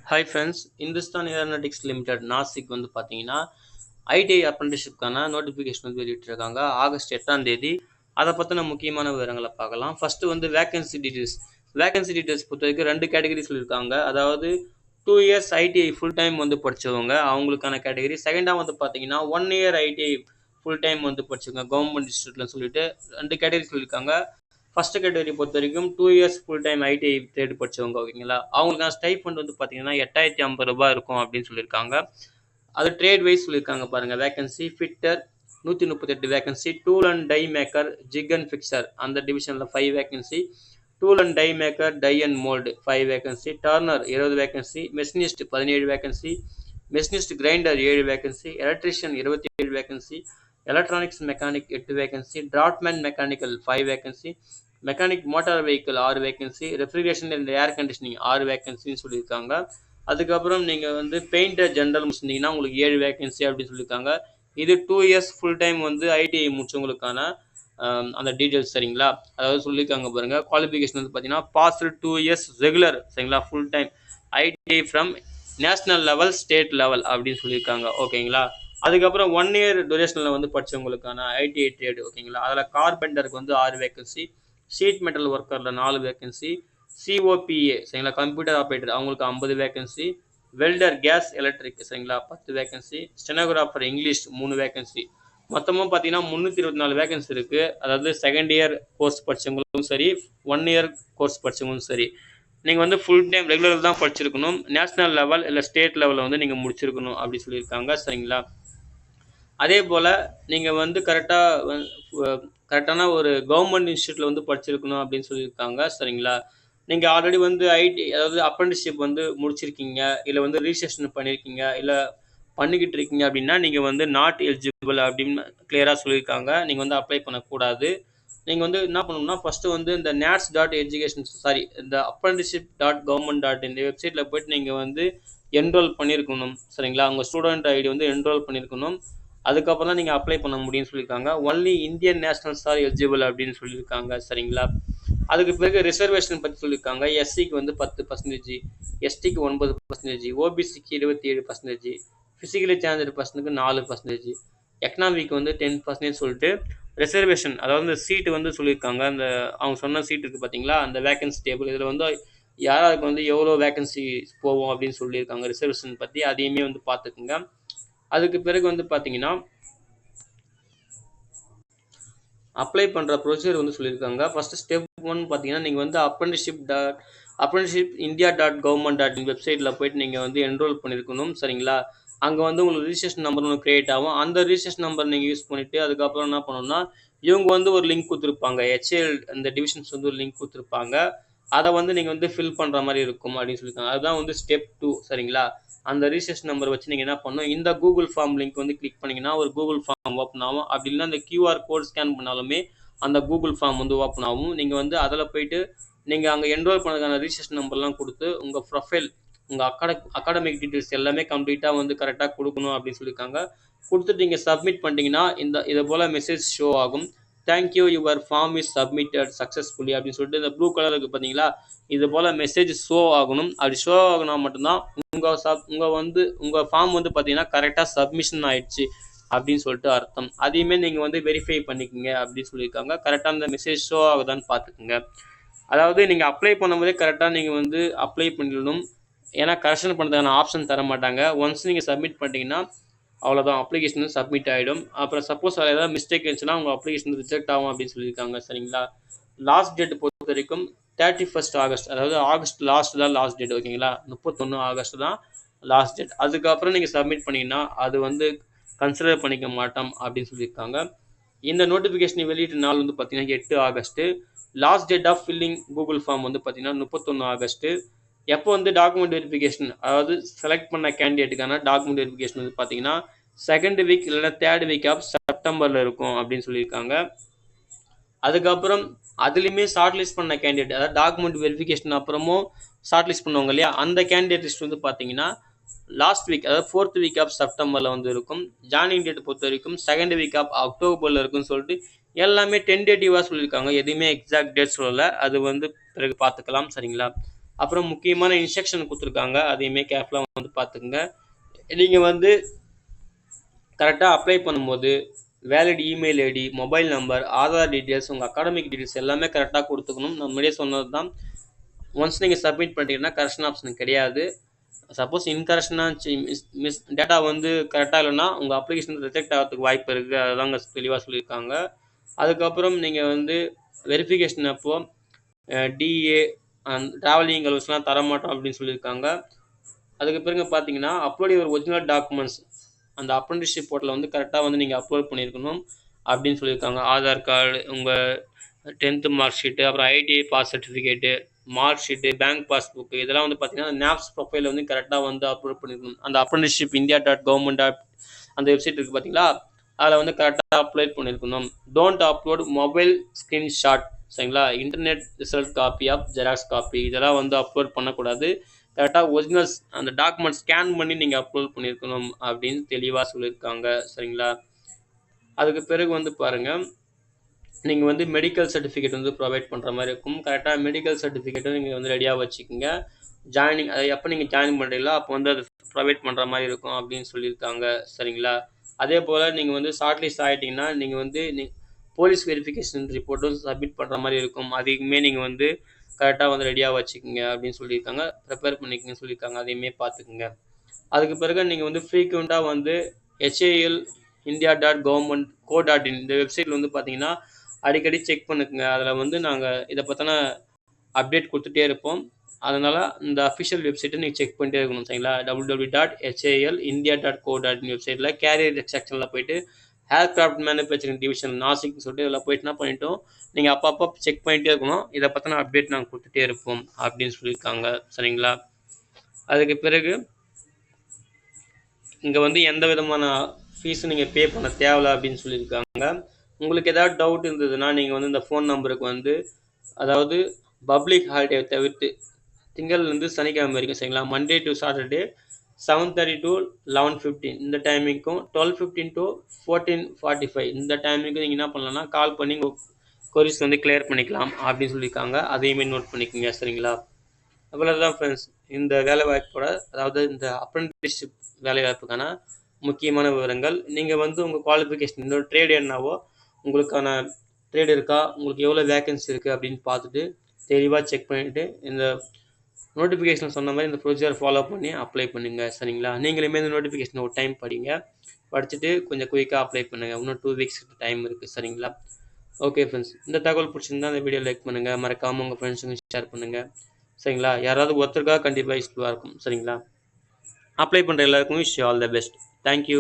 Hi friends, Hindustan aeronautics limited Nashik வந்து பார்த்தீங்கன்னா ITI அப்ரெண்டிஸ்ஷிப்கான notification வந்து வெளியிட்டிருக்காங்க ஆகஸ்ட் 8ஆம் தேதி. அதை பற்றின முக்கியமான விவரங்களை பார்க்கலாம். ஃபஸ்ட்டு வந்து வேகன்சி டீட்டெயில்ஸ் பொறுத்த வரைக்கும் 2 கேட்டகரி சொல்லியிருக்காங்க. அதாவது 2 இயர்ஸ் ஐடிஐ ஃபுல் டைம் வந்து படித்தவங்க அவங்களுக்கான கேட்டகரி. செகண்டாக வந்து பார்த்தீங்கன்னா 1 இயர் ஐடிஐ ஃபுல் டைம் வந்து படிச்சவங்க கவர்மெண்ட் இன்ஸ்டியூட்டில் சொல்லிட்டு 2 கேட்டகரி சொல்லியிருக்காங்க. ஃபர்ஸ்ட் கேட்டகரி பொறுத்த வரைக்கும் 2 இயர்ஸ் ஃபுல் டைம் ஐடிஐ தேடி படிச்சவங்க ஓகேங்களா, அவங்களுக்கான ஸ்டைஃபண்ட் வந்து பார்த்தீங்கன்னா 8,050 இருக்கும் அப்படின்னு சொல்லியிருக்காங்க. அது ட்ரேட் வைஸ் சொல்லியிருக்காங்க பாருங்க. Vacancy fitter 138 vacancy, tool and die maker jig and fixture அந்த டிவிஷனில் 5 vacancy, tool and die maker die and mould 5 vacancy, turner 20 vacancy, machinist 17 vacancy, machinist grinder 7 vacancy, electrician 27 vacancy, electronics mechanic 8 vacancy, draughtsman mechanical 5 vacancy, mechanic motor vehicle 6 vacancy, refrigeration and air conditioning 6 வேகன்சின்னு சொல்லியிருக்காங்க. அதுக்கப்புறம் நீங்கள் வந்து painter general முடிச்சிருந்தீங்கன்னா உங்களுக்கு 7 vacancy அப்படின்னு சொல்லியிருக்காங்க. இது 2 years full time வந்து ஐடிஐ முடிச்சவங்களுக்கான அந்த டீட்டெயில்ஸ் சரிங்களா. அதாவது சொல்லியிருக்காங்க பாருங்க. குவாலிஃபிகேஷன் வந்து பார்த்தீங்கன்னா பாஸ்டு 2 இயர்ஸ் ரெகுலர் சரிங்களா full time ITI from national level state level அப்படின்னு சொல்லியிருக்காங்க ஓகேங்களா. அதுக்கப்புறம் 1 இயர் டூரேஷனில் வந்து படித்தவங்களுக்கான ஐடிஐ ட்ரேடு ஓகேங்களா. அதில் கார்பெண்டருக்கு வந்து 6 வேகன்சி, ஷீட் மெட்டல் ஒர்க்கரில் 4 வேகன்சி, சிஓபிஏ சரிங்களா கம்ப்யூட்டர் ஆப்ரேட்டர் அவங்களுக்கு 50 வேகன்சி, வெல்டர் கேஸ் எலக்ட்ரிக் சரிங்களா 10 வேகன்சி, ஸ்டெனோகிராஃபர் இங்கிலீஷ் 3 வேகன்சி. மொத்தமாக பார்த்தீங்கன்னா 324 வேகன்சி இருக்குது. அதாவது செகண்ட் இயர் கோர்ஸ் படித்தவங்களும் சரி, 1 இயர் கோர்ஸ் படித்தவங்களும் சரி, நீங்கள் வந்து ஃபுல் டைம் ரெகுலர் தான் படிச்சிருக்கணும். நேஷனல் லெவல் இல்லை ஸ்டேட் லெவலில் வந்து நீங்கள் முடிச்சிருக்கணும் அப்படி சொல்லியிருக்காங்க சரிங்களா. அதே போல் நீங்கள் வந்து கரெக்டான ஒரு கவர்மெண்ட் இன்ஸ்டியூட்டில் வந்து படிச்சிருக்கணும் அப்படின்னு சொல்லியிருக்காங்க சரிங்களா. நீங்கள் ஆல்ரெடி வந்து ஐடி அதாவது அப்ரெண்டிஸ்ஷிப் வந்து முடிச்சிருக்கீங்க, இல்லை வந்து ரிஜிஸ்ட்ரேஷன் பண்ணியிருக்கீங்க, இல்லை பண்ணிக்கிட்டு இருக்கீங்க அப்படின்னா நீங்கள் வந்து நாட் எலிஜிபிள் அப்படின்னு கிளியராக சொல்லியிருக்காங்க. நீங்கள் வந்து அப்ளை பண்ணக்கூடாது. நீங்கள் வந்து என்ன பண்ணணும்னா ஃபஸ்ட்டு வந்து இந்த nats.education இந்த apprenticeship.government. இந்த வெப்சைட்டில் போய்ட்டு நீங்கள் வந்து என்ரோல் பண்ணியிருக்கணும் சரிங்களா. உங்கள் ஸ்டூடெண்ட் ஐடி வந்து என்ரோல் பண்ணியிருக்கணும். அதுக்கப்புறம் தான் நீங்கள் அப்ளை பண்ண முடியும்னு சொல்லியிருக்காங்க. Only Indian nationals are eligible அப்படின்னு சொல்லியிருக்காங்க சரிங்களா. அதுக்கு பிறகு ரிசர்வேஷன் பற்றி சொல்லியிருக்காங்க. எஸ்சிக்கு வந்து 10%, எஸ்டிக்கு 9%, ஓபிசிக்கு 27%, ஃபிசிக்கலி சேலஞ்சு பர்சனுக்கு 4%, எக்கனாமிக்கு வந்து 10% சொல்லிட்டு ரிசர்வேஷன் அதாவது இந்த சீட்டு வந்து சொல்லியிருக்காங்க. அந்த அவங்க சொன்ன சீட் இருக்குது பார்த்தீங்களா, அந்த வேகன்சி டேபிள் இதில் வந்து யாராருக்கு வந்து எவ்வளோ வேகன்சி போவோம் அப்படின்னு சொல்லியிருக்காங்க ரிசர்வேஷன் பற்றி, அதையுமே வந்து பார்த்துக்குங்க. அதுக்கு பிறகு வந்து பார்த்தீங்கன்னா அப்ளை பண்ணுற ப்ரொசீஜர் வந்து சொல்லியிருக்காங்க. ஃபஸ்ட்டு ஸ்டெப் 1 பார்த்தீங்கன்னா நீங்கள் வந்து apprenticeship india.government.in வெப்சைட்டில் போய்ட்டு நீங்கள் வந்து என்ரோல் பண்ணியிருக்கணும் சரிங்களா. அங்கே வந்து உங்களுக்கு ரிஜிஸ்ட்ரேஷன் நம்பர் ஒன்று க்ரியேட் ஆகும். அந்த ரிஜிஸ்ட்ரேஷன் நம்பர் நீங்கள் யூஸ் பண்ணிவிட்டு அதுக்கப்புறம் என்ன பண்ணணும்னா இவங்க வந்து ஒரு லிங்க் கொடுத்துருப்பாங்க. ஹெச்ஏஎல் அந்த டிவிஷன்ஸ் வந்து ஒரு லிங்க் கொடுத்துருப்பாங்க. அதை வந்து நீங்கள் வந்து ஃபில் பண்ணுற மாதிரி இருக்கும் அப்படின்னு சொல்லியிருக்காங்க. அதுதான் வந்து ஸ்டெப் 2 சரிங்களா. அந்த ரிஜிஸ்ட்ரேஷன் நம்பர் வச்சு நீங்கள் என்ன பண்ணணும், இந்த கூகுள் ஃபார்ம் லிங்க் வந்து கிளிக் பண்ணிங்கன்னா ஒரு கூகுள் ஃபார்ம் ஓப்பன் ஆகும். அப்படி இல்லைன்னா அந்த கியூஆர் கோட் ஸ்கேன் பண்ணாலுமே அந்த கூகுள் ஃபார்ம் வந்து ஓப்பன் ஆகும். நீங்கள் வந்து அதில் போய்ட்டு நீங்கள் அங்கே என்ரோல் பண்ணதுக்கான ரிஜிஸ்ட்ரேஷன் நம்பர்லாம் கொடுத்து உங்கள் ப்ரொஃபைல் உங்கள் அகாடமிக் டீட்டெயில்ஸ் எல்லாமே கம்ப்ளீட்டாக வந்து கரெக்டாக கொடுக்கணும் அப்படின்னு சொல்லியிருக்காங்க. கொடுத்துட்டு நீங்கள் சப்மிட் பண்ணிட்டீங்கன்னா இது போல் மெசேஜ் ஷோ ஆகும். Thank you your form is submitted successfully அப்படின்னு சொல்லிட்டு இந்த ப்ளூ கலர் இருக்குது பார்த்தீங்களா, இது போல் மெசேஜ் ஷோ ஆகணும். அப்படி ஷோ ஆகினா மட்டும்தான் உங்கள் ஃபார்ம் வந்து பார்த்தீங்கன்னா கரெக்டாக சப்மிஷன் ஆயிடுச்சு அப்படின்னு சொல்லிட்டு அர்த்தம். அதையுமே நீங்கள் வந்து வெரிஃபை பண்ணிக்கோங்க அப்படின்னு சொல்லியிருக்காங்க. கரெக்டாக அந்த மெசேஜ் ஷோ ஆகுதான்னு பார்த்துக்குங்க. அதாவது நீங்கள் அப்ளை பண்ணும்போதே கரெக்டாக நீங்கள் வந்து அப்ளை பண்ணிடணும். ஏன்னா கரெக்ஷன் பண்ணுறதுக்கான ஆப்ஷன் தர மாட்டாங்க. ஒன்ஸ் நீங்கள் சப்மிட் பண்ணிட்டீங்கன்னா அவ்வளோதான், அப்ளிகேஷன் வந்து சப்மிட் ஆகிடும். அப்புறம் சப்போஸ் அதில் ஏதாவது மிஸ்டேக் இருந்துச்சுன்னா உங்கள் அப்ளிகேஷன் ரிஜெக்ட் ஆகும் அப்படின்னு சொல்லியிருக்காங்க சரிங்களா. லாஸ்ட் டேட் பொறுத்த வரைக்கும் 31 ஆகஸ்ட், அதாவது ஆகஸ்ட் தான் லாஸ்ட் டேட் ஓகேங்களா. 31 ஆகஸ்ட் தான் லாஸ்ட் டேட். அதுக்கப்புறம் நீங்கள் சப்மிட் பண்ணிங்கன்னா அது வந்து கன்சிடர் பண்ணிக்க மாட்டோம் அப்படின்னு சொல்லியிருக்காங்க. இந்த நோட்டிஃபிகேஷன் வெளியிட்ட நாள் வந்து பார்த்தீங்கன்னா 8 August. Last date of filling Google form வந்து பார்த்தீங்கன்னா 31 ஆகஸ்ட்டு. எப்போ வந்து டாக்குமெண்ட் வெரிஃபிகேஷன் அதாவது செலக்ட் பண்ண கேண்டிடேட்டுக்கான டாக்குமெண்ட் வெரிஃபிகேஷன் வந்து பார்த்தீங்கன்னா செகண்ட் வீக் இல்லைன்னா தேர்ட் வீக் ஆஃப் செப்டம்பரில் இருக்கும் அப்படின்னு சொல்லியிருக்காங்க. அதுக்கப்புறம் அதுலேயுமே ஷார்ட் லிஸ்ட் பண்ண கேண்டிடேட் அதாவது டாக்குமெண்ட் வெரிஃபிகேஷன் அப்புறமும் ஷார்ட் லிஸ்ட் பண்ணுவாங்க இல்லையா, அந்த கேண்டிடேட் லிஸ்ட் வந்து பார்த்தீங்கன்னா லாஸ்ட் வீக் அதாவது 4th வீக் ஆஃப் செப்டம்பரில் வந்து இருக்கும். ஜாயினிங் டேட் பொறுத்த வரைக்கும் செகண்ட் வீக் ஆஃப் அக்டோபரில் இருக்குன்னு சொல்லிட்டு எல்லாமே டென்டேட்டிவாக சொல்லியிருக்காங்க. எதுவுமே எக்ஸாக்ட் டேட் சொல்லலை. அது வந்து பிறகு பார்த்துக்கலாம் சரிங்களா. அப்புறம் முக்கியமான இன்ஸ்ட்ரக்ஷன் கொடுத்துருக்காங்க, அதையுமே கேர்ஃபுல்லாக வந்து பார்த்துக்குங்க. நீங்கள் வந்து கரெக்டாக அப்ளை பண்ணும்போது valid email ID, mobile number, Aadhaar details, உங்கள் அகாடமிக் டீட்டெயில்ஸ் எல்லாமே கரெக்டாக கொடுத்துக்கணும். நம்ம முன்னாடியே சொன்னது தான். ஒன்ஸ் நீங்கள் சப்மிட் பண்ணிட்டீங்கன்னா கரெக்ஷன் ஆப்ஷன் கிடையாது. சப்போஸ் இன்கரெக்ஷனாக டேட்டா வந்து கரெக்டாக இல்லைன்னா உங்கள் அப்ளிகேஷன் ரிஜெக்ட் ஆகிறதுக்கு வாய்ப்பு இருக்குது. அதுதாங்க தெளிவாக சொல்லியிருக்காங்க. அதுக்கப்புறம் நீங்கள் வந்து வெரிஃபிகேஷன் அப்போது டிஏ ட்ராவலிங் அலோவன்ஸ்லாம் தரமாட்டோம் அப்படின்னு சொல்லியிருக்காங்க. அதுக்கு பிறகு பார்த்தீங்கன்னா அப்லோட் யுவர் ஒரிஜினல் டாக்குமெண்ட்ஸ், அந்த அப்ரெண்டிஸ்ஷிப் போர்ட்டலில் வந்து கரெக்டாக வந்து நீங்கள் அப்லோட் பண்ணியிருக்கணும் அப்படின்னு சொல்லியிருக்காங்க. ஆதார் கார்டு, உங்கள் 10th மார்க் ஷீட்டு, அப்புறம் ITI pass certificate, mark sheet, bank passbook, இதெல்லாம் வந்து பார்த்தீங்கன்னா நேப்ஸ் ப்ரொஃபைல் வந்து கரெக்டாக வந்து அப்லோட் பண்ணியிருக்கணும். அந்த அப்ரெண்டிஸ்ஷிப் India.government அந்த வெப்சைட் இருக்குது பார்த்தீங்களா, அதில் வந்து கரெக்டாக அப்லோட் பண்ணியிருக்கணும். டோன்ட் அப்லோட் மொபைல் ஸ்க்ரீன்ஷாட், சரிங்களா? Internet result copy of xerox copy, இதெல்லாம் வந்து அப்லோட் பண்ணக்கூடாது. கரெக்டாக ஒரிஜினல்ஸ் அந்த டாக்குமெண்ட் ஸ்கேன் பண்ணி நீங்கள் அப்லோட் பண்ணியிருக்கணும் அப்படின்னு தெளிவாக சொல்லியிருக்காங்க, சரிங்களா? அதுக்கு பிறகு வந்து பாருங்கள், நீங்கள் வந்து மெடிக்கல் சர்டிஃபிகேட் வந்து ப்ரொவைட் பண்ணுற மாதிரி இருக்கும். கரெக்டாக மெடிக்கல் சர்டிஃபிகேட்டும் நீங்கள் வந்து ரெடியாக வச்சுக்கோங்க. ஜாயினிங் அதை எப்போ நீங்கள் ஜாயின் பண்ணுறீங்களோ அப்போ வந்து அது ப்ரொவைட் பண்ணுற மாதிரி இருக்கும் அப்படின்னு சொல்லியிருக்காங்க, சரிங்களா? அதே போல் நீங்கள் வந்து ஷார்ட் லிஸ்ட் ஆகிட்டிங்கன்னா நீங்கள் வந்து போலீஸ் வெரிஃபிகேஷன் ரிப்போர்ட்டும் சப்மிட் பண்ணுற மாதிரி இருக்கும். அதுக்குமே நீங்கள் வந்து கரெக்டாக வந்து ரெடியாக வச்சுக்கோங்க அப்படின்னு சொல்லியிருக்காங்க. ப்ரிப்பேர் பண்ணிக்கோங்கன்னு சொல்லியிருக்காங்க, அதையுமே பார்த்துக்குங்க. அதுக்கு பிறகு நீங்கள் வந்து ஃப்ரீக்வெண்ட்டாக வந்து HAL India.government.co.in இந்த வெப்சைட்டில் வந்து பார்த்தீங்கன்னா அடிக்கடி செக் பண்ணுக்குங்க. அதில் வந்து நாங்கள் இதை பற்றின அப்டேட் கொடுத்துட்டே இருப்போம். அதனால் இந்த அஃபிஷியல் வெப்சைட்டை நீங்கள் செக் பண்ணிட்டே இருக்கணும், சரிங்களா? www.halindia.co.in வெப்சைட்டில் கேரியர் செக்ஷனில் போயிட்டு ஏர்கிராஃப்ட் மேனுஃபேக்சரிங் டிவிஷன் நாசிக்னு சொல்லிட்டு இதில் போயிட்டு என்ன பண்ணிட்டோம், நீங்கள் அப்பப்போ செக் பண்ணிகிட்டே இருக்கணும். இதை பற்றின அப்டேட் நாங்கள் கொடுத்துட்டே இருப்போம் அப்படின்னு சொல்லியிருக்காங்க, சரிங்களா? அதுக்கு பிறகு இங்கே வந்து எந்த விதமான ஃபீஸும் நீங்கள் பே பண்ண தேவையில்ல அப்படின்னு சொல்லியிருக்காங்க. உங்களுக்கு ஏதாவது டவுட் இருந்ததுன்னா நீங்கள் வந்து இந்த ஃபோன் நம்பருக்கு வந்து, அதாவது பப்ளிக் ஹாலிடே தவிர்த்து திங்கள்லேருந்து சனிக்கிழமை வரைக்கும், சரிங்களா? மண்டே டு சாட்டர்டே 7:30 to 11:15 இந்த டைமிங்க்கும், 12:15 to 14:45 இந்த டைமிங்க்கும் நீங்கள் என்ன பண்ணலாம்னா கால் பண்ணி உங்கள் கொரிஸ் வந்து கிளியர் பண்ணிக்கலாம் அப்படின்னு சொல்லியிருக்காங்க. அதையுமே நோட் பண்ணிக்கோங்க, சரிங்களா? அவ்வளோதான் ஃப்ரெண்ட்ஸ், இந்த வேலைவாய்ப்போட, அதாவது இந்த அப்ரெண்டிஸ்ஷிப் வேலைவாய்ப்புக்கான முக்கியமான விவரங்கள். நீங்கள் வந்து உங்கள் குவாலிஃபிகேஷன் இந்த ட்ரேட் என்னவோ உங்களுக்கான ட்ரேட் இருக்கா, உங்களுக்கு எவ்வளோ வேகன்சி இருக்குது அப்படின்னு பார்த்துட்டு தெளிவாக செக் பண்ணிவிட்டு இந்த நோட்டிஃபிகேஷன் சொன்ன மாதிரி இந்த ப்ரொசீஜர் ஃபாலோ பண்ணி அப்ளை பண்ணுங்கள், சரிங்களா? நீங்களுமே இந்த நோட்டிஃபிகேஷன் ஒரு டைம் படிச்சுட்டு கொஞ்சம் குயிக்காக அப்ளை பண்ணுங்கள். இன்னும் 2 வீக்ஸ் டைம் இருக்குது, சரிங்களா? ஓகே ஃப்ரெண்ட்ஸ், இந்த தகவல் பிடிச்சிருந்தா அந்த வீடியோ லைக் பண்ணுங்கள், மறக்காமல் உங்கள் ஃப்ரெண்ட்ஸுங்க ஷேர் பண்ணுங்கள், சரிங்களா? யாராவது ஒருத்தருக்காக கண்டிப்பாக யூஸ்ஃபுல்லாக இருக்கும், சரிங்களா? அப்ளை பண்ணுற எல்லாருக்கும் wish all the best. Thank you.